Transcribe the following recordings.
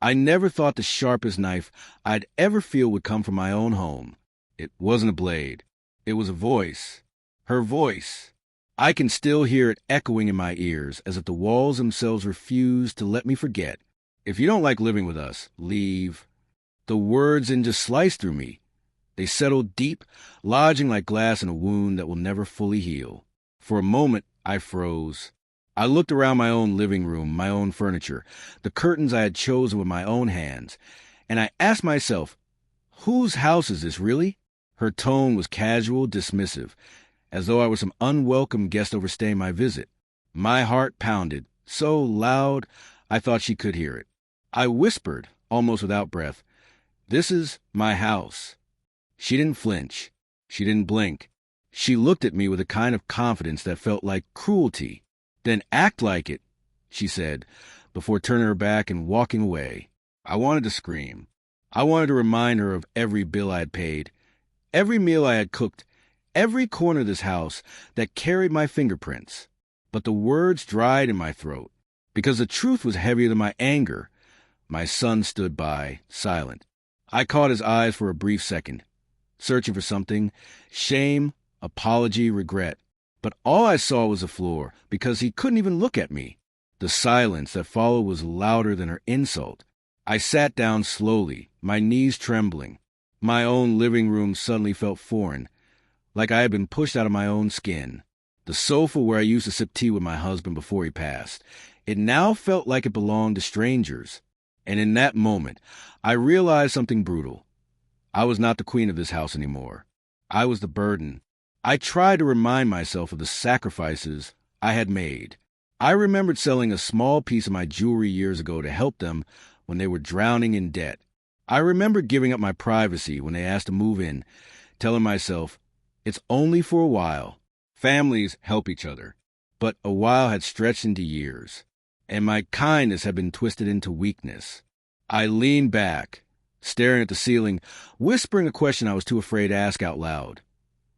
I never thought the sharpest knife I'd ever feel would come from my own home. It wasn't a blade. It was a voice. Her voice. I can still hear it echoing in my ears, as if the walls themselves refused to let me forget. If you don't like living with us, leave. The words didn't just slice through me. They settled deep, lodging like glass in a wound that will never fully heal. For a moment, I froze. I looked around my own living room, my own furniture, the curtains I had chosen with my own hands, and I asked myself, whose house is this, really? Her tone was casual, dismissive, as though I were some unwelcome guest overstaying my visit. My heart pounded, so loud I thought she could hear it. I whispered, almost without breath, "This is my house." She didn't flinch. She didn't blink. She looked at me with a kind of confidence that felt like cruelty. "Then act like it," she said, before turning her back and walking away. I wanted to scream. I wanted to remind her of every bill I had paid, every meal I had cooked, every corner of this house that carried my fingerprints. But the words dried in my throat, because the truth was heavier than my anger. My son stood by, silent. I caught his eyes for a brief second, searching for something, shame, apology, regret. But all I saw was the floor, because he couldn't even look at me. The silence that followed was louder than her insult. I sat down slowly, my knees trembling. My own living room suddenly felt foreign, like I had been pushed out of my own skin. The sofa where I used to sip tea with my husband before he passed, it now felt like it belonged to strangers. And in that moment, I realized something brutal. I was not the queen of this house anymore. I was the burden. I tried to remind myself of the sacrifices I had made. I remembered selling a small piece of my jewelry years ago to help them when they were drowning in debt. I remembered giving up my privacy when they asked to move in, telling myself, it's only for a while. Families help each other. But a while had stretched into years, and my kindness had been twisted into weakness. I leaned back, staring at the ceiling, whispering a question I was too afraid to ask out loud.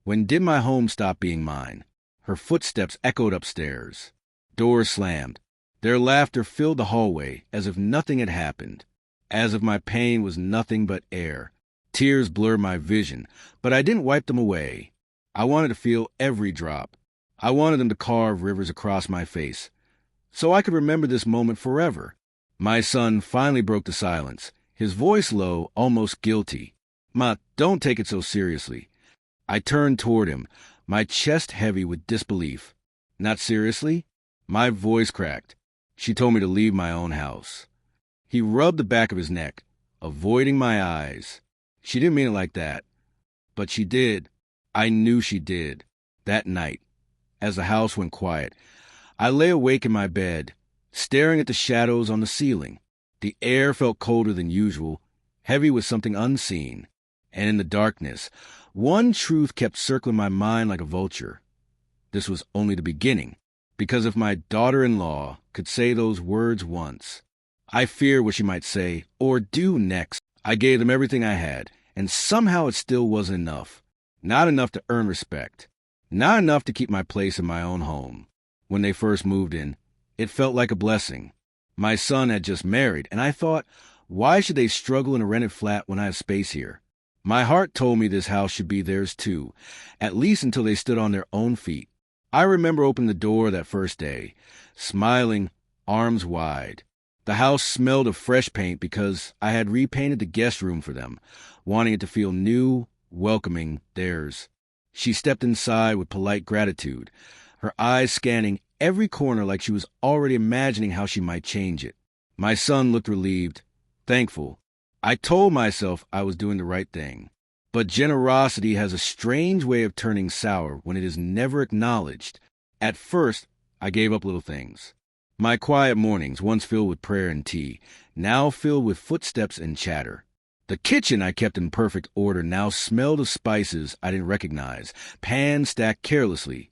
When did my home stop being mine? Her footsteps echoed upstairs. Doors slammed. Their laughter filled the hallway as if nothing had happened, as if my pain was nothing but air. Tears blurred my vision, but I didn't wipe them away. I wanted to feel every drop. I wanted them to carve rivers across my face, so I could remember this moment forever. My son finally broke the silence, his voice low, almost guilty. "Ma, don't take it so seriously." I turned toward him, my chest heavy with disbelief. "Not seriously?" My voice cracked. She told me to leave my own house. He rubbed the back of his neck, avoiding my eyes. She didn't mean it like that. But she did. I knew she did. That night, as the house went quiet, I lay awake in my bed, staring at the shadows on the ceiling. The air felt colder than usual, heavy with something unseen. And in the darkness, one truth kept circling my mind like a vulture. This was only the beginning, because if my daughter-in-law could say those words once, I feared what she might say or do next. I gave them everything I had, and somehow it still wasn't enough. Not enough to earn respect. Not enough to keep my place in my own home. When they first moved in, it felt like a blessing. My son had just married, and I thought, why should they struggle in a rented flat when I have space here? My heart told me this house should be theirs too, at least until they stood on their own feet. I remember opening the door that first day, smiling, arms wide. The house smelled of fresh paint because I had repainted the guest room for them, wanting it to feel new, welcoming, theirs. She stepped inside with polite gratitude, her eyes scanning every corner like she was already imagining how she might change it. My son looked relieved, thankful. I told myself I was doing the right thing. But generosity has a strange way of turning sour when it is never acknowledged. At first, I gave up little things. My quiet mornings, once filled with prayer and tea, now filled with footsteps and chatter. The kitchen I kept in perfect order now smelled of spices I didn't recognize, pans stacked carelessly,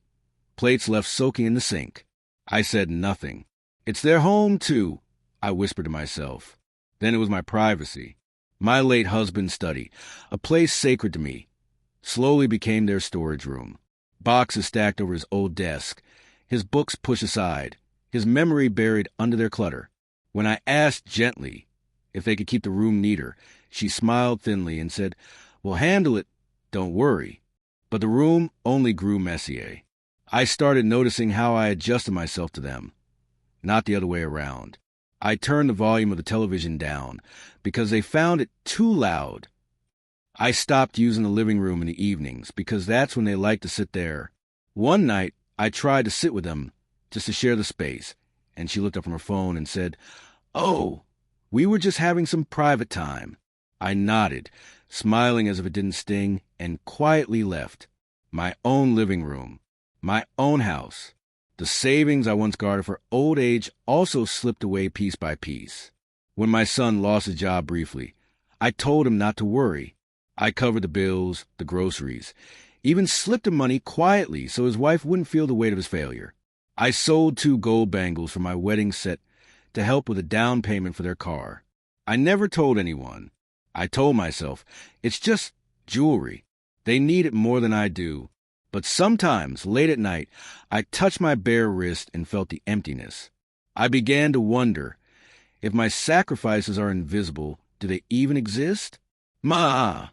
plates left soaking in the sink. I said nothing. It's their home, too, I whispered to myself. Then it was my privacy. My late husband's study, a place sacred to me, slowly became their storage room. Boxes stacked over his old desk, his books pushed aside, his memory buried under their clutter. When I asked gently, if they could keep the room neater. She smiled thinly and said, "We'll handle it, don't worry." But the room only grew messier. I started noticing how I adjusted myself to them, not the other way around. I turned the volume of the television down because they found it too loud. I stopped using the living room in the evenings because that's when they like to sit there. One night, I tried to sit with them just to share the space, and she looked up from her phone and said, "Oh, we were just having some private time." I nodded, smiling as if it didn't sting, and quietly left. My own living room, my own house. The savings I once guarded for old age also slipped away piece by piece. When my son lost his job briefly, I told him not to worry. I covered the bills, the groceries, even slipped him money quietly so his wife wouldn't feel the weight of his failure. I sold 2 gold bangles from my wedding set to help with a down payment for their car. I never told anyone. I told myself, it's just jewelry. They need it more than I do. But sometimes, late at night, I touched my bare wrist and felt the emptiness. I began to wonder, if my sacrifices are invisible, do they even exist? Ma,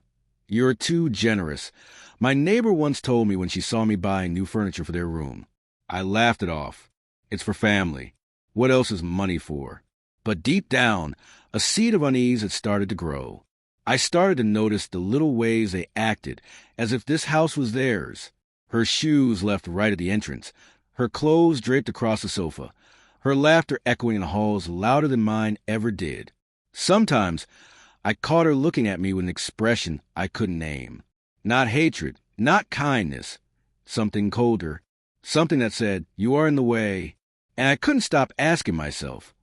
you're too generous. My neighbor once told me when she saw me buying new furniture for their room. I laughed it off. It's for family. What else is money for? But deep down, a seed of unease had started to grow. I started to notice the little ways they acted, as if this house was theirs. Her shoes left right at the entrance, her clothes draped across the sofa, her laughter echoing in the halls louder than mine ever did. Sometimes, I caught her looking at me with an expression I couldn't name. Not hatred, not kindness. Something colder. Something that said, "You are in the way." And I couldn't stop asking myself,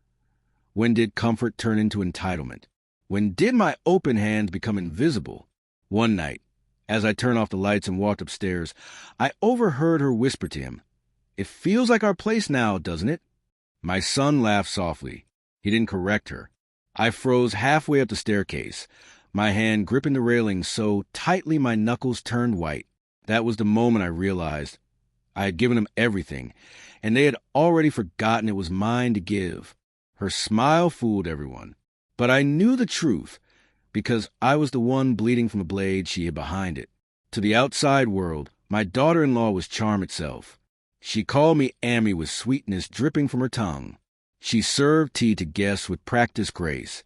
when did comfort turn into entitlement? When did my open hands become invisible? One night, as I turned off the lights and walked upstairs, I overheard her whisper to him, "It feels like our place now, doesn't it?" My son laughed softly. He didn't correct her. I froze halfway up the staircase, my hand gripping the railing so tightly my knuckles turned white. That was the moment I realized I had given them everything, and they had already forgotten it was mine to give. Her smile fooled everyone. But I knew the truth, because I was the one bleeding from the blade she had behind it. To the outside world, my daughter-in-law was charm itself. She called me Amy with sweetness dripping from her tongue. She served tea to guests with practiced grace,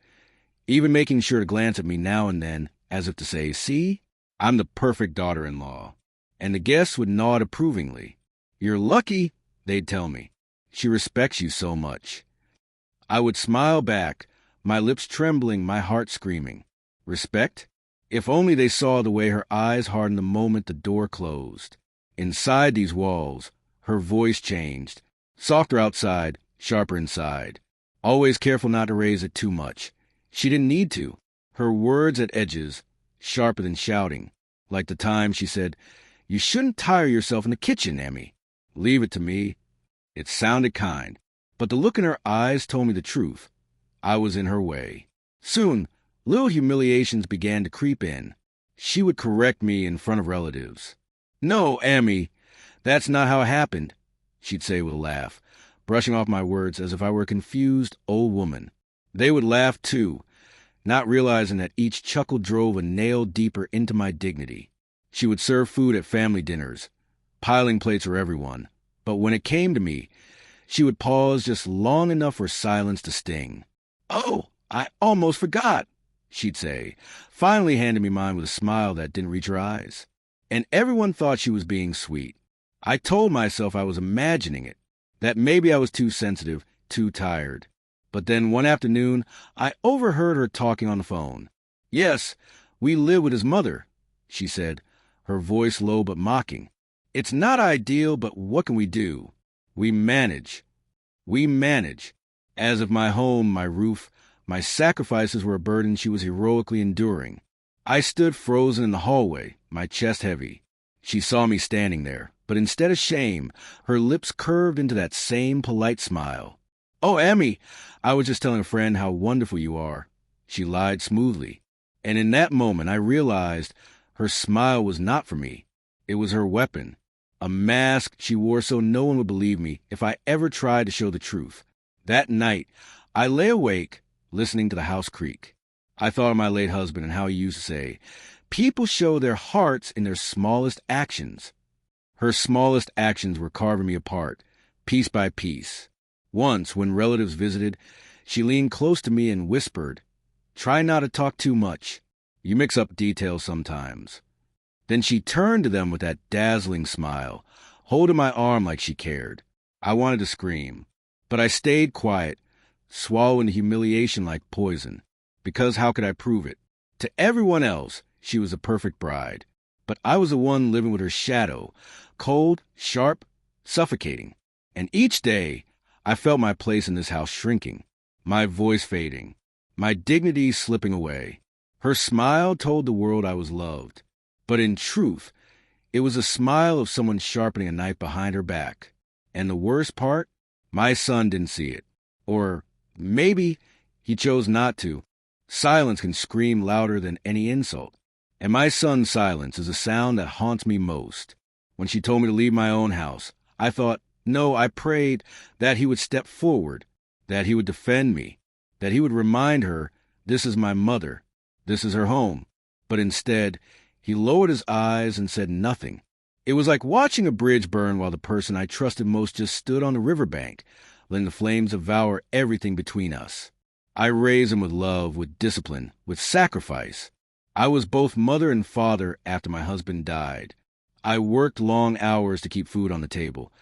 even making sure to glance at me now and then, as if to say, "See, I'm the perfect daughter-in-law." And the guests would nod approvingly. "You're lucky," they'd tell me. "She respects you so much." I would smile back, my lips trembling, my heart screaming. Respect? If only they saw the way her eyes hardened the moment the door closed. Inside these walls, her voice changed. Softer outside, sharper inside. Always careful not to raise it too much. She didn't need to. Her words at edges, sharper than shouting. Like the time she said, "You shouldn't tire yourself in the kitchen, Emmy. Leave it to me." It sounded kind, but the look in her eyes told me the truth. I was in her way. Soon, little humiliations began to creep in. She would correct me in front of relatives. "No, Emmy, that's not how it happened," she'd say with a laugh, brushing off my words as if I were a confused old woman. They would laugh too, not realizing that each chuckle drove a nail deeper into my dignity. She would serve food at family dinners, piling plates for everyone. But when it came to me, she would pause just long enough for silence to sting. "Oh, I almost forgot," she'd say, finally handing me mine with a smile that didn't reach her eyes. And everyone thought she was being sweet. I told myself I was imagining it, that maybe I was too sensitive, too tired. But then one afternoon, I overheard her talking on the phone. "Yes, we live with his mother," she said, her voice low but mocking. "It's not ideal, but what can we do? We manage. We manage." As if my home, my roof, my sacrifices were a burden she was heroically enduring. I stood frozen in the hallway, my chest heavy. She saw me standing there, but instead of shame, her lips curved into that same polite smile. "Oh, Emmy, I was just telling a friend how wonderful you are." She lied smoothly. And in that moment, I realized her smile was not for me. It was her weapon. A mask she wore so no one would believe me if I ever tried to show the truth. That night, I lay awake, listening to the house creak. I thought of my late husband and how he used to say, "People show their hearts in their smallest actions." Her smallest actions were carving me apart, piece by piece. Once, when relatives visited, she leaned close to me and whispered, "Try not to talk too much. You mix up details sometimes." Then she turned to them with that dazzling smile, holding my arm like she cared. I wanted to scream, but I stayed quiet, swallowing the humiliation like poison, because how could I prove it? To everyone else, she was a perfect bride, but I was the one living with her shadow, cold, sharp, suffocating. And each day, I felt my place in this house shrinking, my voice fading, my dignity slipping away. Her smile told the world I was loved, but in truth, it was a smile of someone sharpening a knife behind her back. And the worst part, my son didn't see it. Or maybe he chose not to. Silence can scream louder than any insult. And my son's silence is the sound that haunts me most. When she told me to leave my own house, I thought, no, I prayed that he would step forward, that he would defend me, that he would remind her, this is my mother, this is her home. But instead, he lowered his eyes and said nothing. It was like watching a bridge burn while the person I trusted most just stood on the riverbank, letting the flames devour everything between us. I raised him with love, with discipline, with sacrifice. I was both mother and father after my husband died. I worked long hours to keep food on the table,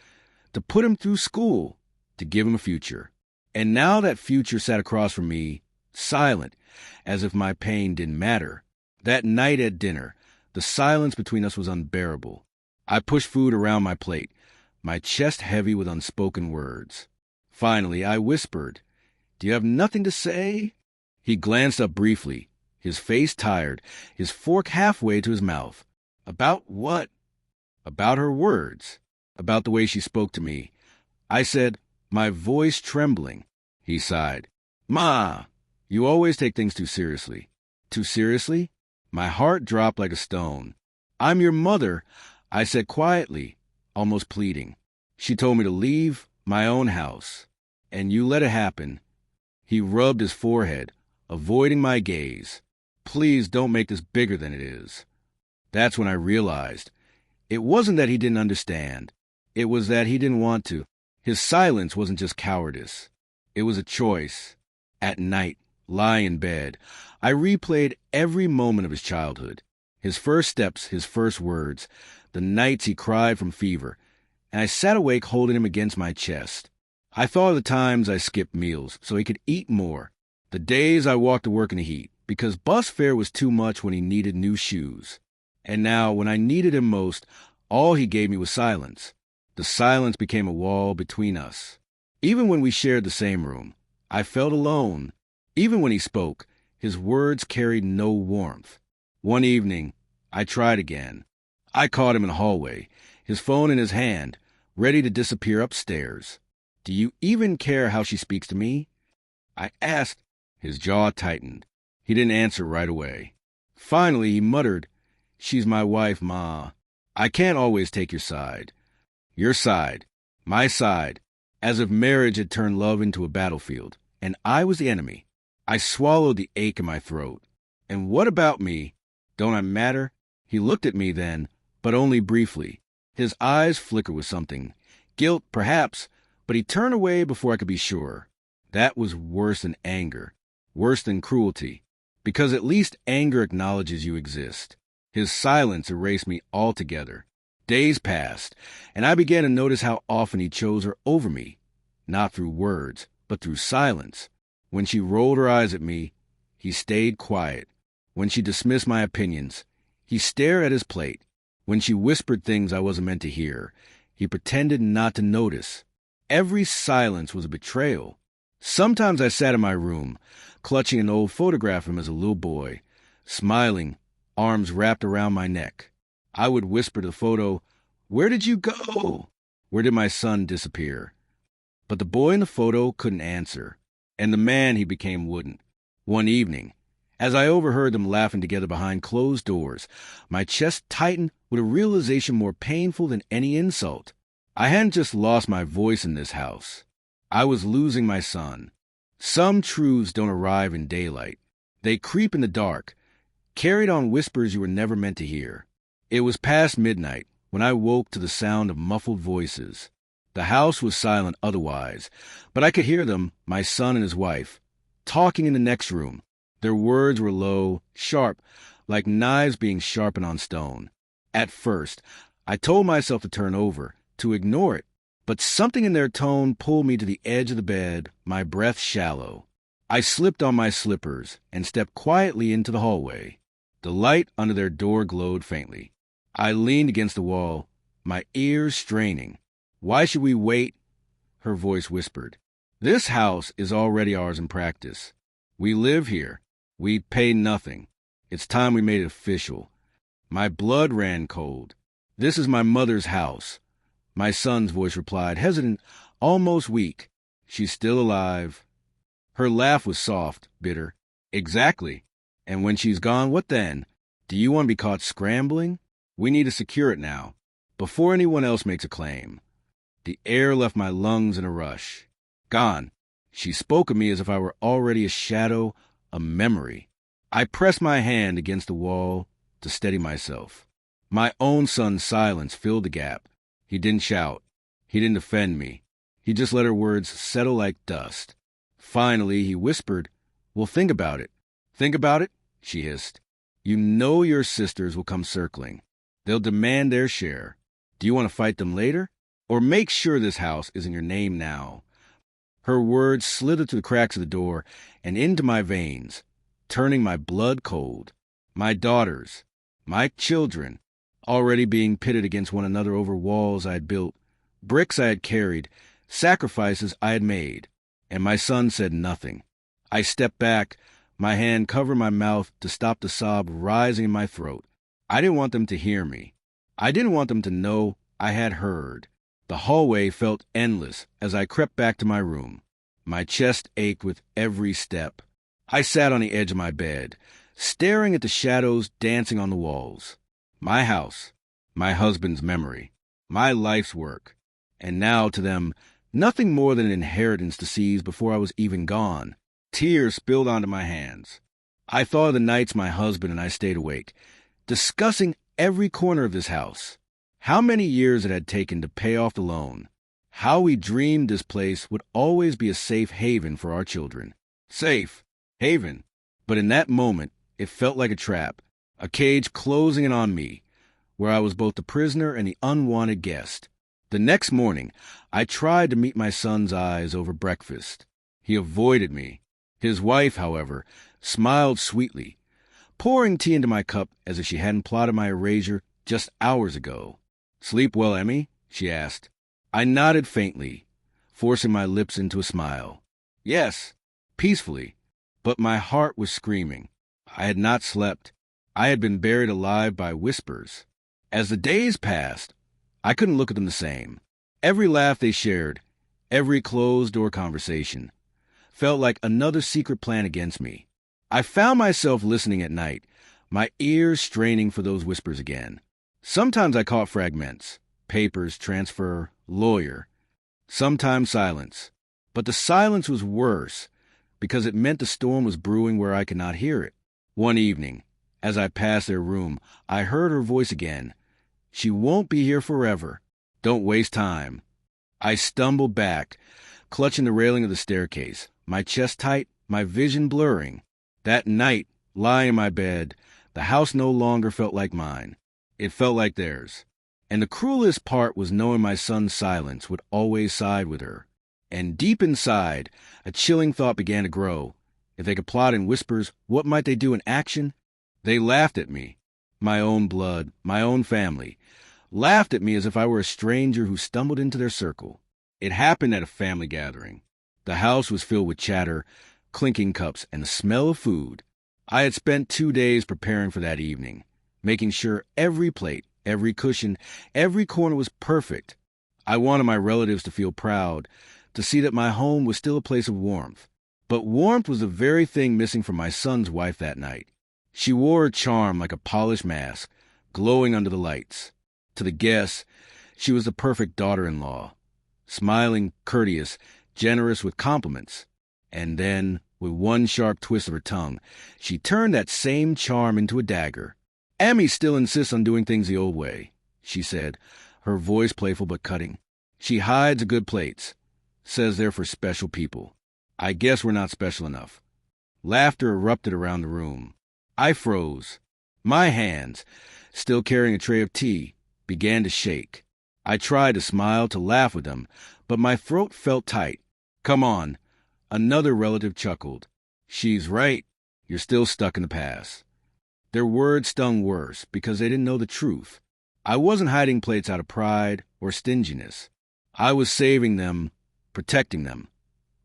to put him through school, to give him a future. And now that future sat across from me, silent, as if my pain didn't matter. That night at dinner, the silence between us was unbearable. I pushed food around my plate, my chest heavy with unspoken words. Finally, I whispered, "Do you have nothing to say?" He glanced up briefly, his face tired, his fork halfway to his mouth. About what? About her words, about the way she spoke to me. I said, my voice trembling. He sighed. "Ma, you always take things too seriously." Too seriously? My heart dropped like a stone. "I'm your mother," I said quietly, almost pleading. She told me to leave my own house, and you let it happen. He rubbed his forehead, avoiding my gaze. "Please don't make this bigger than it is." That's when I realized it wasn't that he didn't understand. It was that he didn't want to. His silence wasn't just cowardice. It was a choice. At night, lying in bed, I replayed every moment of his childhood. His first steps, his first words, the nights he cried from fever, and I sat awake holding him against my chest. I thought of the times I skipped meals so he could eat more, the days I walked to work in the heat, because bus fare was too much when he needed new shoes. And now, when I needed him most, all he gave me was silence. The silence became a wall between us. Even when we shared the same room, I felt alone. Even when he spoke, his words carried no warmth. One evening, I tried again. I caught him in the hallway, his phone in his hand, ready to disappear upstairs. "Do you even care how she speaks to me?" I asked. His jaw tightened. He didn't answer right away. Finally, he muttered, "She's my wife, Ma. I can't always take your side." Your side, my side, as if marriage had turned love into a battlefield, and I was the enemy. I swallowed the ache in my throat. And what about me? Don't I matter? He looked at me then, but only briefly. His eyes flickered with something. Guilt, perhaps, but he turned away before I could be sure. That was worse than anger, worse than cruelty, because at least anger acknowledges you exist. His silence erased me altogether. Days passed, and I began to notice how often he chose her over me, not through words, but through silence. When she rolled her eyes at me, he stayed quiet. When she dismissed my opinions, he stared at his plate. When she whispered things I wasn't meant to hear, he pretended not to notice. Every silence was a betrayal. Sometimes I sat in my room, clutching an old photograph of him as a little boy, smiling, arms wrapped around my neck. I would whisper to the photo, "Where did you go? Where did my son disappear?" But the boy in the photo couldn't answer, and the man he became wouldn't. One evening, as I overheard them laughing together behind closed doors, my chest tightened with a realization more painful than any insult. I hadn't just lost my voice in this house. I was losing my son. Some truths don't arrive in daylight. They creep in the dark, carried on whispers you were never meant to hear. It was past midnight when I woke to the sound of muffled voices. The house was silent otherwise, but I could hear them, my son and his wife, talking in the next room. Their words were low, sharp, like knives being sharpened on stone. At first, I told myself to turn over, to ignore it, but something in their tone pulled me to the edge of the bed, my breath shallow. I slipped on my slippers and stepped quietly into the hallway. The light under their door glowed faintly. I leaned against the wall, my ears straining. "Why should we wait?" her voice whispered. "This house is already ours in practice. We live here. We pay nothing. It's time we made it official." My blood ran cold. "This is my mother's house." My son's voice replied, hesitant, almost weak. "She's still alive." Her laugh was soft, bitter. "Exactly. And when she's gone, what then? Do you want to be caught scrambling? We need to secure it now, before anyone else makes a claim." The air left my lungs in a rush. Gone. She spoke of me as if I were already a shadow, a memory. I pressed my hand against the wall to steady myself. My own son's silence filled the gap. He didn't shout. He didn't offend me. He just let her words settle like dust. Finally, he whispered, "Well, think about it." "Think about it?" she hissed. "You know your sisters will come circling. They'll demand their share. Do you want to fight them later? Or make sure this house is in your name now?" Her words slithered through the cracks of the door and into my veins, turning my blood cold. My daughters, my children, already being pitted against one another over walls I had built, bricks I had carried, sacrifices I had made. And my son said nothing. I stepped back, my hand covering my mouth to stop the sob rising in my throat. I didn't want them to hear me. I didn't want them to know I had heard. The hallway felt endless as I crept back to my room. My chest ached with every step. I sat on the edge of my bed, staring at the shadows dancing on the walls. My house, my husband's memory, my life's work. And now to them, nothing more than an inheritance to seize before I was even gone. Tears spilled onto my hands. I thought of the nights my husband and I stayed awake, discussing every corner of this house. How many years it had taken to pay off the loan. How we dreamed this place would always be a safe haven for our children. Safe haven. But in that moment, it felt like a trap, a cage closing in on me, where I was both the prisoner and the unwanted guest. The next morning, I tried to meet my son's eyes over breakfast. He avoided me. His wife, however, smiled sweetly, pouring tea into my cup as if she hadn't plotted my erasure just hours ago. "Sleep well, Emmy?" she asked. I nodded faintly, forcing my lips into a smile. Yes, peacefully, but my heart was screaming. I had not slept. I had been buried alive by whispers. As the days passed, I couldn't look at them the same. Every laugh they shared, every closed-door conversation, felt like another secret plan against me. I found myself listening at night, my ears straining for those whispers again. Sometimes I caught fragments, papers, transfer, lawyer. Sometimes silence. But the silence was worse, because it meant the storm was brewing where I could not hear it. One evening, as I passed their room, I heard her voice again. "She won't be here forever. Don't waste time." I stumbled back, clutching the railing of the staircase, my chest tight, my vision blurring. That night, lying in my bed, the house no longer felt like mine. It felt like theirs. And the cruelest part was knowing my son's silence would always side with her. And deep inside, a chilling thought began to grow. If they could plot in whispers, what might they do in action? They laughed at me. My own blood, my own family, laughed at me as if I were a stranger who stumbled into their circle. It happened at a family gathering. The house was filled with chatter, clinking cups, and the smell of food. I had spent 2 days preparing for that evening, making sure every plate, every cushion, every corner was perfect. I wanted my relatives to feel proud, to see that my home was still a place of warmth. But warmth was the very thing missing from my son's wife that night. She wore a charm like a polished mask, glowing under the lights. To the guests, she was the perfect daughter-in-law, smiling, courteous, generous with compliments. And then, with one sharp twist of her tongue, she turned that same charm into a dagger. "Amy still insists on doing things the old way," she said, her voice playful but cutting. "She hides the good plates. Says they're for special people. I guess we're not special enough." Laughter erupted around the room. I froze. My hands, still carrying a tray of tea, began to shake. I tried to smile, to laugh with them, but my throat felt tight. "Come on." Another relative chuckled. "She's right. You're still stuck in the past." Their words stung worse because they didn't know the truth. I wasn't hiding plates out of pride or stinginess. I was saving them, protecting them,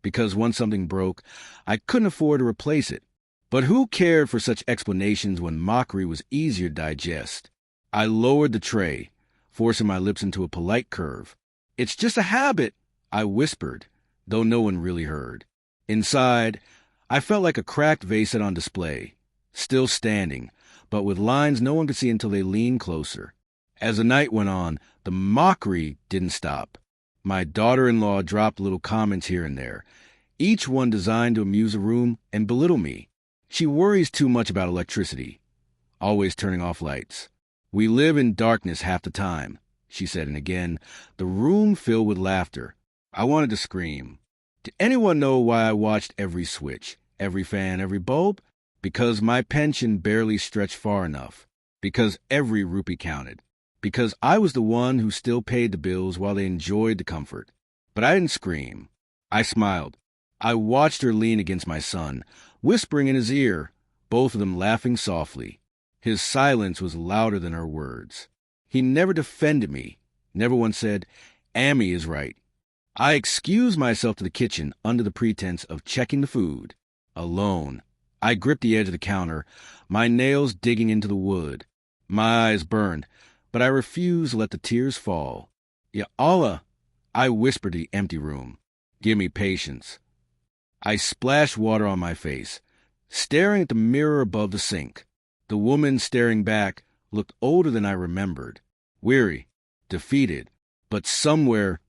because once something broke, I couldn't afford to replace it. But who cared for such explanations when mockery was easier to digest? I lowered the tray, forcing my lips into a polite curve. "It's just a habit," I whispered, though no one really heard. Inside, I felt like a cracked vase set on display, still standing, but with lines no one could see until they leaned closer. As the night went on, the mockery didn't stop. My daughter-in-law dropped little comments here and there, each one designed to amuse the room and belittle me. "She worries too much about electricity, always turning off lights. We live in darkness half the time," she said, and again, the room filled with laughter. I wanted to scream. Did anyone know why I watched every switch, every fan, every bulb? Because my pension barely stretched far enough. Because every rupee counted. Because I was the one who still paid the bills while they enjoyed the comfort. But I didn't scream. I smiled. I watched her lean against my son, whispering in his ear, both of them laughing softly. His silence was louder than her words. He never defended me, never once said, "Amy is right." I excused myself to the kitchen under the pretense of checking the food. Alone, I gripped the edge of the counter, my nails digging into the wood. My eyes burned, but I refused to let the tears fall. "Ya Allah," I whispered to the empty room. "Give me patience." I splashed water on my face, staring at the mirror above the sink. The woman staring back looked older than I remembered, weary, defeated, but somewhere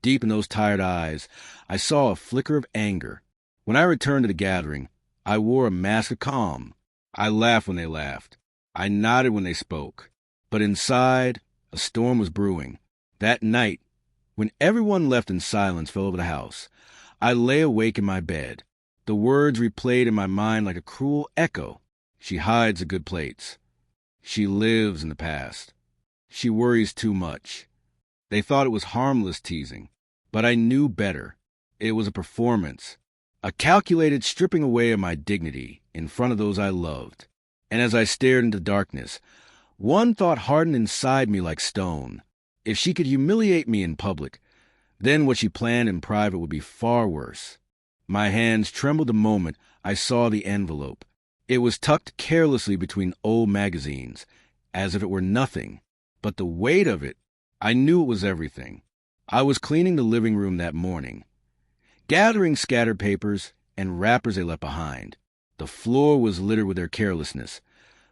deep in those tired eyes, I saw a flicker of anger. When I returned to the gathering, I wore a mask of calm. I laughed when they laughed. I nodded when they spoke. But inside, a storm was brewing. That night, when everyone left and silence fell over the house, I lay awake in my bed. The words replayed in my mind like a cruel echo. She hides the good plates. She lives in the past. She worries too much. They thought it was harmless teasing, but I knew better. It was a performance, a calculated stripping away of my dignity in front of those I loved. And as I stared into darkness, one thought hardened inside me like stone. If she could humiliate me in public, then what she planned in private would be far worse. My hands trembled the moment I saw the envelope. It was tucked carelessly between old magazines, as if it were nothing. But the weight of it, I knew it was everything. I was cleaning the living room that morning, gathering scattered papers and wrappers they left behind. The floor was littered with their carelessness.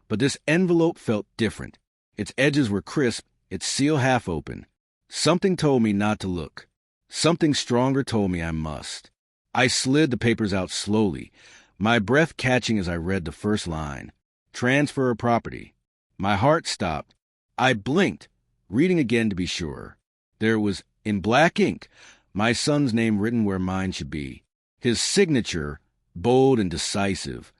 But this envelope felt different. Its edges were crisp, its seal half open. Something told me not to look. Something stronger told me I must. I slid the papers out slowly, my breath catching as I read the first line. Transfer of property. My heart stopped. I blinked, reading again to be sure. There was, in black ink, my son's name written where mine should be. His signature, bold and decisive,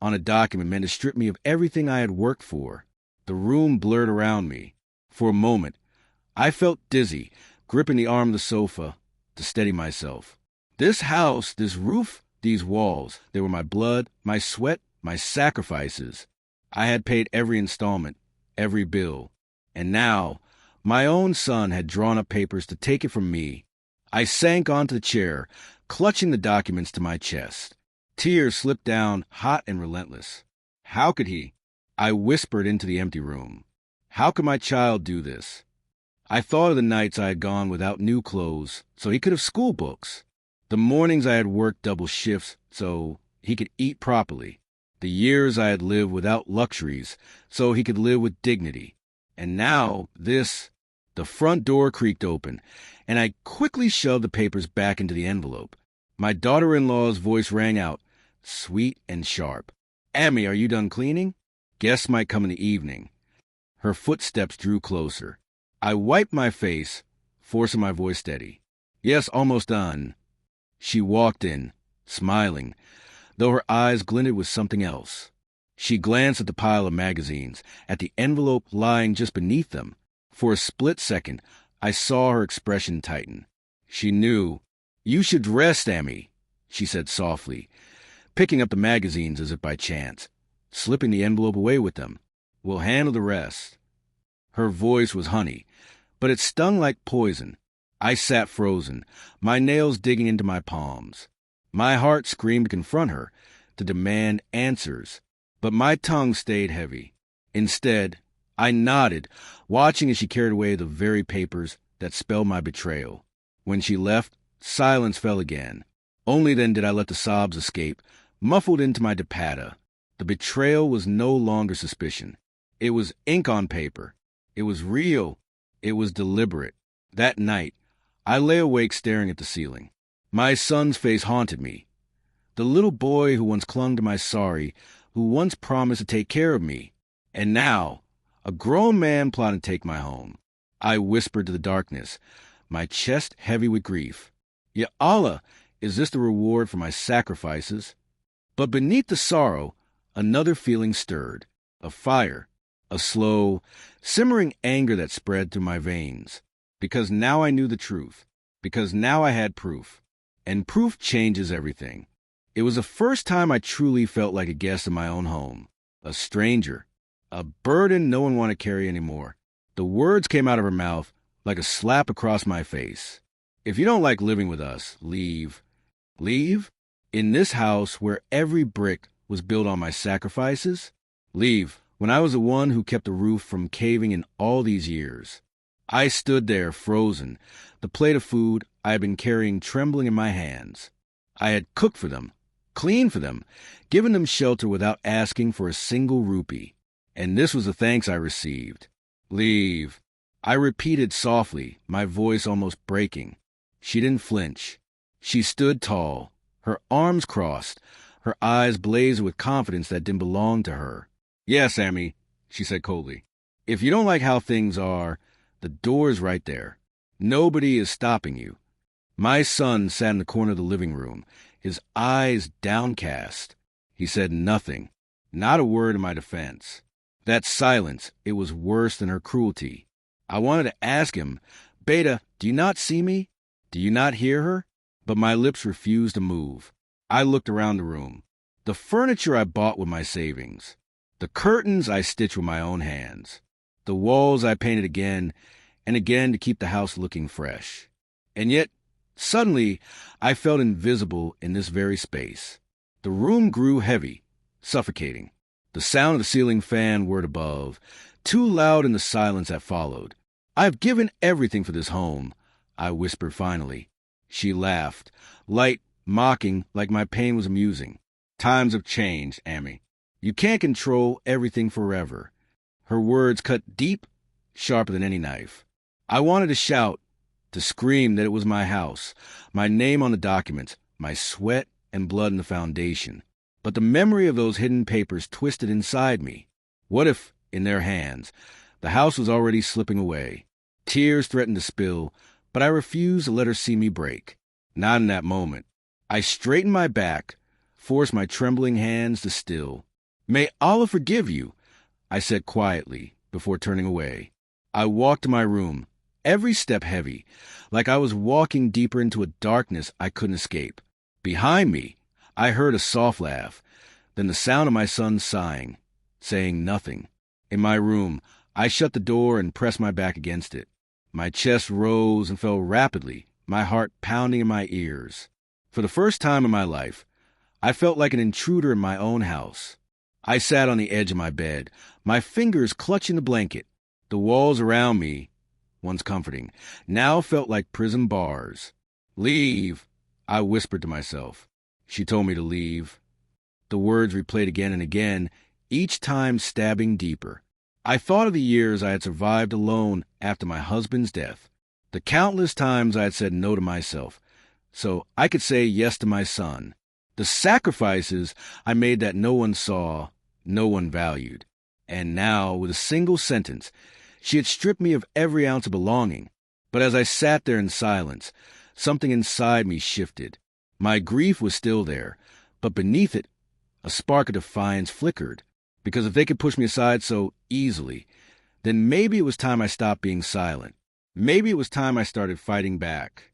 on a document meant to strip me of everything I had worked for. The room blurred around me. For a moment, I felt dizzy, gripping the arm of the sofa to steady myself. This house, this roof, these walls, they were my blood, my sweat, my sacrifices. I had paid every installment, every bill. And now, my own son had drawn up papers to take it from me. I sank onto the chair, clutching the documents to my chest. Tears slipped down, hot and relentless. How could he? I whispered into the empty room. How could my child do this? I thought of the nights I had gone without new clothes, so he could have school books. The mornings I had worked double shifts, so he could eat properly. The years I had lived without luxuries, so he could live with dignity. And now, this... The front door creaked open, and I quickly shoved the papers back into the envelope. My daughter-in-law's voice rang out, sweet and sharp. Amy, are you done cleaning? Guests might come in the evening. Her footsteps drew closer. I wiped my face, forcing my voice steady. Yes, almost done. She walked in, smiling, though her eyes glinted with something else. She glanced at the pile of magazines, at the envelope lying just beneath them. For a split second, I saw her expression tighten. She knew. You should rest, Amy, she said softly, picking up the magazines as if by chance, slipping the envelope away with them. We'll handle the rest. Her voice was honey, but it stung like poison. I sat frozen, my nails digging into my palms. My heart screamed to confront her, to demand answers, but my tongue stayed heavy. Instead, I nodded, watching as she carried away the very papers that spelled my betrayal. When she left, silence fell again. Only then did I let the sobs escape, muffled into my depata. The betrayal was no longer suspicion. It was ink on paper. It was real. It was deliberate. That night, I lay awake staring at the ceiling. My son's face haunted me. The little boy who once clung to my sorry, who once promised to take care of me. And now, a grown man plotting to take my home. I whispered to the darkness, my chest heavy with grief. Ya Allah, is this the reward for my sacrifices? But beneath the sorrow, another feeling stirred. A fire. A slow, simmering anger that spread through my veins. Because now I knew the truth. Because now I had proof. And proof changes everything. It was the first time I truly felt like a guest in my own home. A stranger. A burden no one wanted to carry anymore. The words came out of her mouth like a slap across my face. If you don't like living with us, leave. Leave? In this house where every brick was built on my sacrifices? Leave, when I was the one who kept the roof from caving in all these years. I stood there frozen, the plate of food I had been carrying trembling in my hands. I had cooked for them, cleaned for them, given them shelter without asking for a single rupee. And this was the thanks I received. Leave. I repeated softly, my voice almost breaking. She didn't flinch. She stood tall, her arms crossed, her eyes blazed with confidence that didn't belong to her. Yes, Amy, she said coldly. If you don't like how things are, the door is right there. Nobody is stopping you. My son sat in the corner of the living room, his eyes downcast. He said nothing, not a word in my defense. That silence, it was worse than her cruelty. I wanted to ask him, Beta, do you not see me? Do you not hear her? But my lips refused to move. I looked around the room. The furniture I bought with my savings. The curtains I stitched with my own hands. The walls I painted again and again to keep the house looking fresh. And yet, suddenly, I felt invisible in this very space. The room grew heavy, suffocating. The sound of the ceiling fan whirred above, too loud in the silence that followed. I've given everything for this home, I whispered finally. She laughed, light, mocking, like my pain was amusing. Times have changed, Amy. You can't control everything forever. Her words cut deep, sharper than any knife. I wanted to shout, to scream that it was my house, my name on the documents, my sweat and blood in the foundation. But the memory of those hidden papers twisted inside me. What if, in their hands, the house was already slipping away? Tears threatened to spill, but I refused to let her see me break. Not in that moment. I straightened my back, forced my trembling hands to still. May Allah forgive you, I said quietly, before turning away. I walked to my room, every step heavy, like I was walking deeper into a darkness I couldn't escape. Behind me, I heard a soft laugh, then the sound of my son sighing, saying nothing. In my room, I shut the door and pressed my back against it. My chest rose and fell rapidly, my heart pounding in my ears. For the first time in my life, I felt like an intruder in my own house. I sat on the edge of my bed, my fingers clutching the blanket. The walls around me, once comforting, now felt like prison bars. Leave, I whispered to myself. She told me to leave. The words replayed again and again, each time stabbing deeper. I thought of the years I had survived alone after my husband's death, the countless times I had said no to myself, so I could say yes to my son. The sacrifices I made that no one saw, no one valued. And now, with a single sentence, she had stripped me of every ounce of belonging. But as I sat there in silence, something inside me shifted. My grief was still there, but beneath it, a spark of defiance flickered. Because if they could push me aside so easily, then maybe it was time I stopped being silent. Maybe it was time I started fighting back.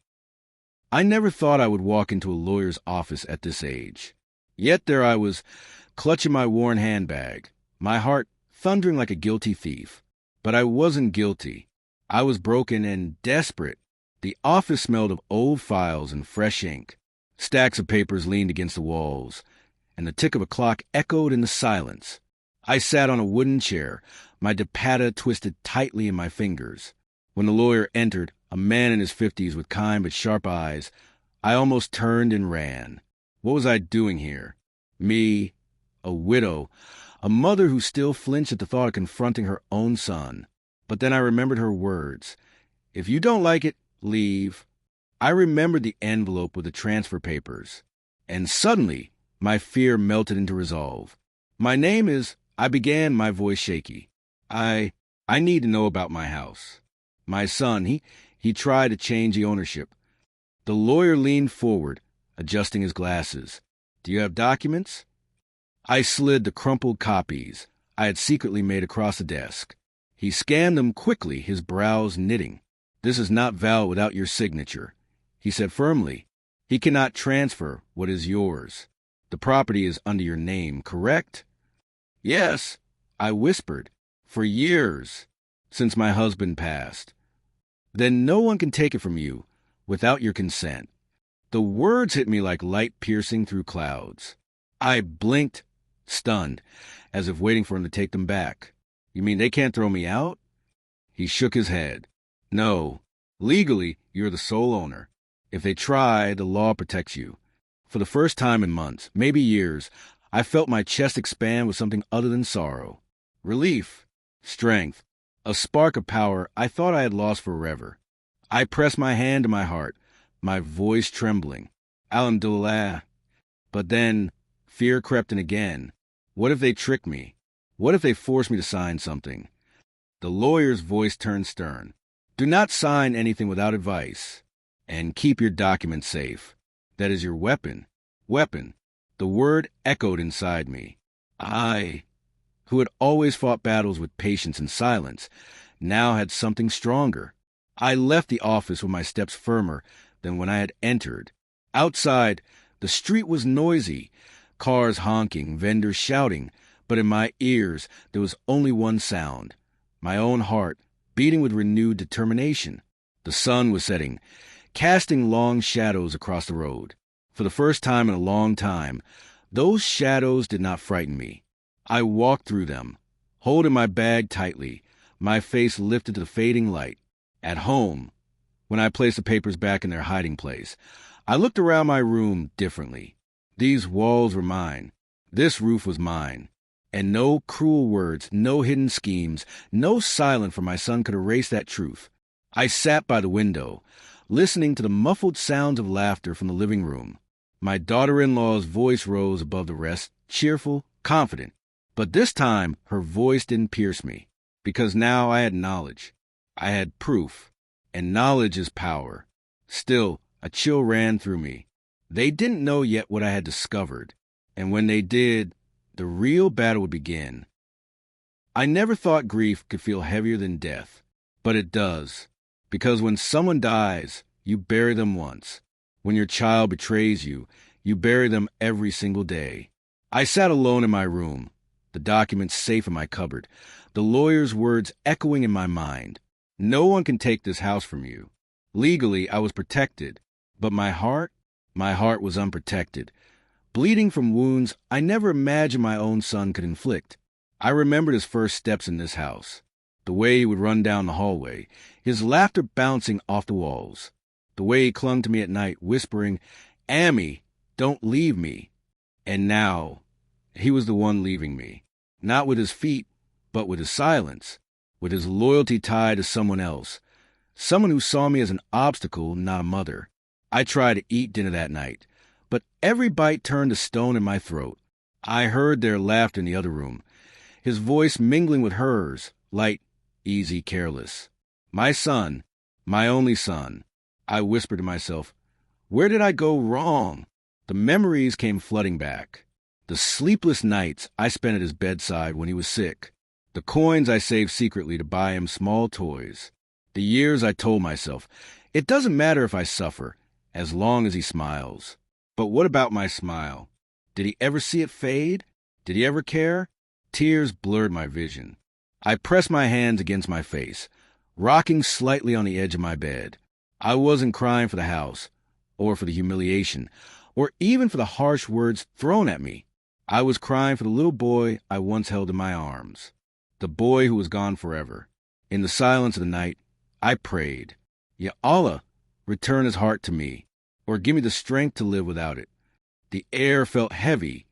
I never thought I would walk into a lawyer's office at this age. Yet there I was, clutching my worn handbag, my heart thundering like a guilty thief. But I wasn't guilty. I was broken and desperate. The office smelled of old files and fresh ink. Stacks of papers leaned against the walls, and the tick of a clock echoed in the silence. I sat on a wooden chair, my dipata twisted tightly in my fingers. When the lawyer entered, a man in his 50s with kind but sharp eyes, I almost turned and ran. What was I doing here? Me, a widow, a mother who still flinched at the thought of confronting her own son. But then I remembered her words. If you don't like it, leave. I remembered the envelope with the transfer papers. And suddenly, my fear melted into resolve. My name is... I began, my voice shaky. I need to know about my house. My son, he tried to change the ownership. The lawyer leaned forward, adjusting his glasses. Do you have documents? I slid the crumpled copies I had secretly made across the desk. He scanned them quickly, his brows knitting. This is not valid without your signature, he said firmly. He cannot transfer what is yours. The property is under your name, correct? Yes, I whispered, for years, since my husband passed. Then no one can take it from you without your consent. The words hit me like light piercing through clouds. I blinked, stunned, as if waiting for him to take them back. You mean they can't throw me out? He shook his head. No, legally, you're the sole owner. If they try, the law protects you. For the first time in months, maybe years, I felt my chest expand with something other than sorrow. Relief, strength, a spark of power I thought I had lost forever. I pressed my hand to my heart, my voice trembling. Alhamdulillah. But then, fear crept in again. What if they tricked me? What if they forced me to sign something? The lawyer's voice turned stern. Do not sign anything without advice. And keep your documents safe. That is your weapon. Weapon. The word echoed inside me. I, who had always fought battles with patience and silence, now had something stronger. I left the office with my steps firmer than when I had entered. Outside, the street was noisy, cars honking, vendors shouting, but in my ears there was only one sound, my own heart beating with renewed determination. The sun was setting, casting long shadows across the road. For the first time in a long time, those shadows did not frighten me. I walked through them, holding my bag tightly, my face lifted to the fading light. At home, when I placed the papers back in their hiding place, I looked around my room differently. These walls were mine. This roof was mine. And no cruel words, no hidden schemes, no silence from my son could erase that truth. I sat by the window, listening to the muffled sounds of laughter from the living room. My daughter-in-law's voice rose above the rest, cheerful, confident. But this time, her voice didn't pierce me, because now I had knowledge. I had proof, and knowledge is power. Still, a chill ran through me. They didn't know yet what I had discovered, and when they did, the real battle would begin. I never thought grief could feel heavier than death, but it does, because when someone dies, you bury them once. When your child betrays you, you bury them every single day. I sat alone in my room, the documents safe in my cupboard, the lawyer's words echoing in my mind. No one can take this house from you. Legally, I was protected, but my heart was unprotected, bleeding from wounds I never imagined my own son could inflict. I remembered his first steps in this house, the way he would run down the hallway, his laughter bouncing off the walls, the way he clung to me at night, whispering, "Ammy, don't leave me." And now, he was the one leaving me, not with his feet, but with his silence, with his loyalty tied to someone else, someone who saw me as an obstacle, not a mother. I tried to eat dinner that night, but every bite turned a stone in my throat. I heard their laughter in the other room, his voice mingling with hers, light, easy, careless. My son, my only son. I whispered to myself, where did I go wrong? The memories came flooding back. The sleepless nights I spent at his bedside when he was sick. The coins I saved secretly to buy him small toys. The years I told myself, it doesn't matter if I suffer, as long as he smiles. But what about my smile? Did he ever see it fade? Did he ever care? Tears blurred my vision. I pressed my hands against my face, rocking slightly on the edge of my bed. I wasn't crying for the house, or for the humiliation, or even for the harsh words thrown at me. I was crying for the little boy I once held in my arms, the boy who was gone forever. In the silence of the night, I prayed, Ya Allah, return his heart to me, or give me the strength to live without it. The air felt heavy,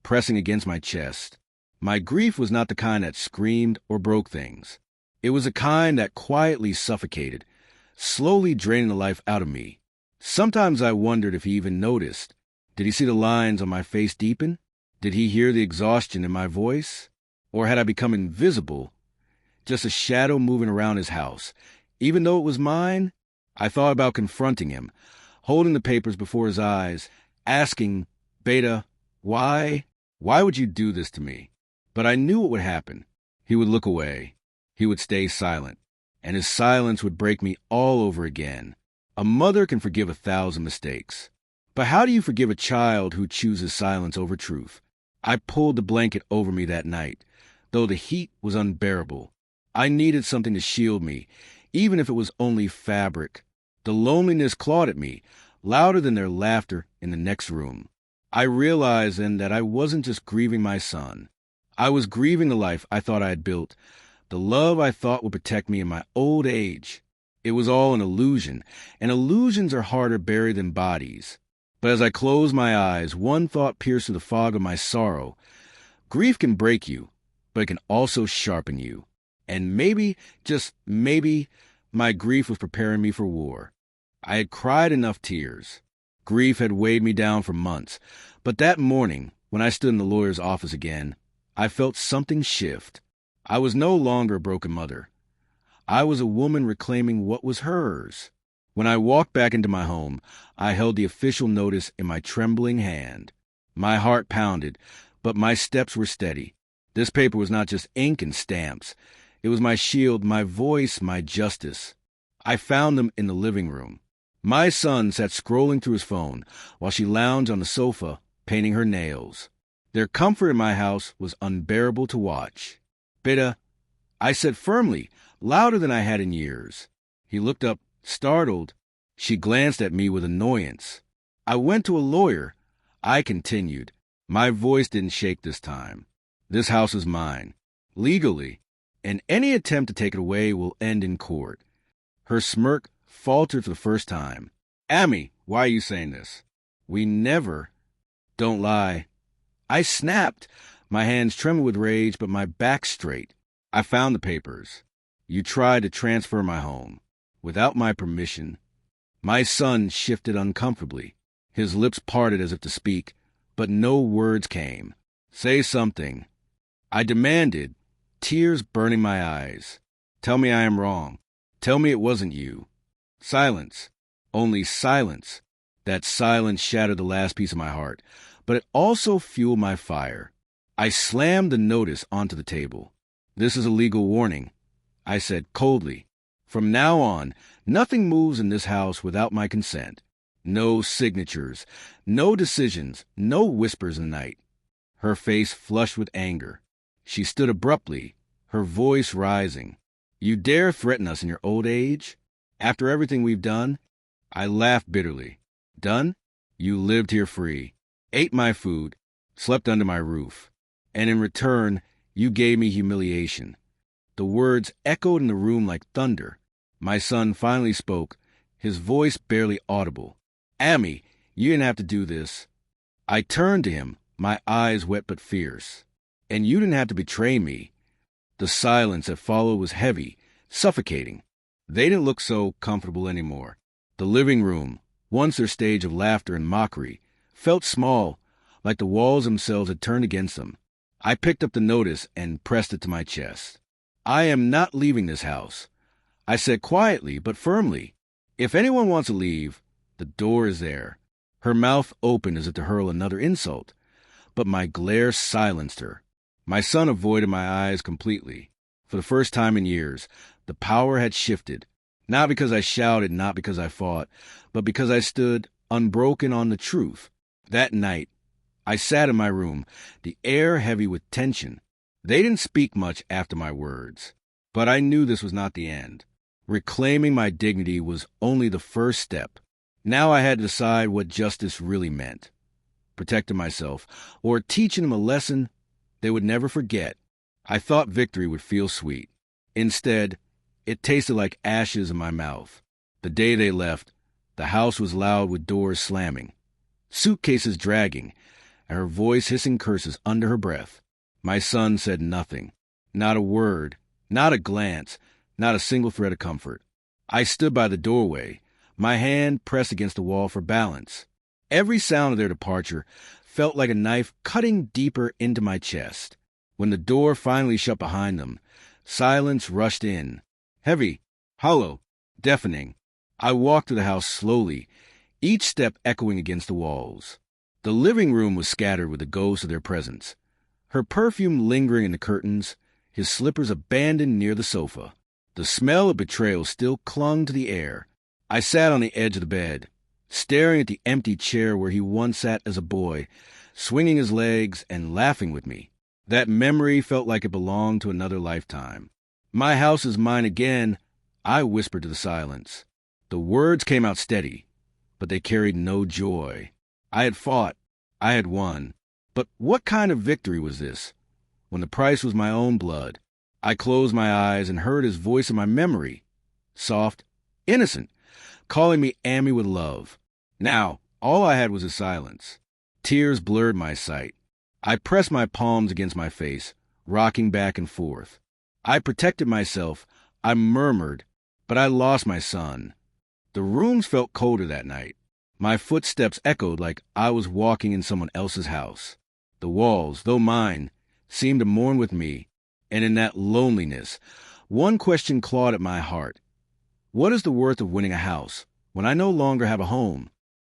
pressing against my chest. My grief was not the kind that screamed or broke things. It was a kind that quietly suffocated, slowly draining the life out of me. Sometimes I wondered if he even noticed. Did he see the lines on my face deepen? Did he hear the exhaustion in my voice? Or had I become invisible, just a shadow moving around his house? Even though it was mine, I thought about confronting him, holding the papers before his eyes, asking, Beta, why? Why would you do this to me? But I knew what would happen. He would look away. He would stay silent. And his silence would break me all over again. A mother can forgive 1,000 mistakes. But how do you forgive a child who chooses silence over truth? I pulled the blanket over me that night, though the heat was unbearable. I needed something to shield me, even if it was only fabric. The loneliness clawed at me, louder than their laughter in the next room. I realized then that I wasn't just grieving my son. I was grieving the life I thought I had built, the love I thought would protect me in my old age. It was all an illusion, and illusions are harder buried than bodies. But as I closed my eyes, one thought pierced through the fog of my sorrow. Grief can break you, but it can also sharpen you. And maybe, just maybe, my grief was preparing me for war. I had cried enough tears. Grief had weighed me down for months. But that morning, when I stood in the lawyer's office again, I felt something shift. I was no longer a broken mother. I was a woman reclaiming what was hers. When I walked back into my home, I held the official notice in my trembling hand. My heart pounded, but my steps were steady. This paper was not just ink and stamps. It was my shield, my voice, my justice. I found them in the living room. My son sat scrolling through his phone while she lounged on the sofa, painting her nails. Their comfort in my house was unbearable to watch. Beta, I said firmly, louder than I had in years. He looked up, startled. She glanced at me with annoyance. I went to a lawyer. I continued. My voice didn't shake this time. This house is mine, legally, and any attempt to take it away will end in court. Her smirk faltered for the first time. Amy, why are you saying this? We never. Don't lie. I snapped. My hands trembled with rage, but my back straight. I found the papers. You tried to transfer my home. Without my permission. My son shifted uncomfortably. His lips parted as if to speak, but no words came. Say something. I demanded, tears burning my eyes. Tell me I am wrong. Tell me it wasn't you. Silence. Only silence. That silence shattered the last piece of my heart, but it also fueled my fire. I slammed the notice onto the table. This is a legal warning, I said coldly. From now on, nothing moves in this house without my consent. No signatures, no decisions, no whispers in the night. Her face flushed with anger. She stood abruptly, her voice rising. You dare threaten us in your old age? After everything we've done? I laughed bitterly. Done? You lived here free, ate my food, slept under my roof. And in return, you gave me humiliation. The words echoed in the room like thunder. My son finally spoke, his voice barely audible. Amy, you didn't have to do this. I turned to him, my eyes wet but fierce. And you didn't have to betray me. The silence that followed was heavy, suffocating. They didn't look so comfortable anymore. The living room, once their stage of laughter and mockery, felt small, like the walls themselves had turned against them. I picked up the notice and pressed it to my chest. I am not leaving this house. I said quietly but firmly. If anyone wants to leave, the door is there. Her mouth opened as if to hurl another insult, but my glare silenced her. My son avoided my eyes completely. For the first time in years, the power had shifted, not because I shouted, not because I fought, but because I stood unbroken on the truth. That night, I sat in my room, the air heavy with tension. They didn't speak much after my words, but I knew this was not the end. Reclaiming my dignity was only the first step. Now I had to decide what justice really meant. Protecting myself, or teaching them a lesson they would never forget. I thought victory would feel sweet. Instead, it tasted like ashes in my mouth. The day they left, the house was loud with doors slamming, suitcases dragging, and her voice hissing curses under her breath. My son said nothing, not a word, not a glance, not a single thread of comfort. I stood by the doorway, my hand pressed against the wall for balance. Every sound of their departure felt like a knife cutting deeper into my chest. When the door finally shut behind them, silence rushed in, heavy, hollow, deafening. I walked through the house slowly, each step echoing against the walls. The living room was scattered with the ghost of their presence, her perfume lingering in the curtains, his slippers abandoned near the sofa. The smell of betrayal still clung to the air. I sat on the edge of the bed, staring at the empty chair where he once sat as a boy, swinging his legs and laughing with me. That memory felt like it belonged to another lifetime. "My house is mine again," I whispered to the silence. The words came out steady, but they carried no joy. I had fought. I had won. But what kind of victory was this, when the price was my own blood? I closed my eyes and heard his voice in my memory, soft, innocent, calling me Amy with love. Now, all I had was his silence. Tears blurred my sight. I pressed my palms against my face, rocking back and forth. I protected myself. I murmured, but I lost my son. The rooms felt colder that night. My footsteps echoed like I was walking in someone else's house. The walls, though mine, seemed to mourn with me, and in that loneliness, one question clawed at my heart. What is the worth of winning a house when I no longer have a home?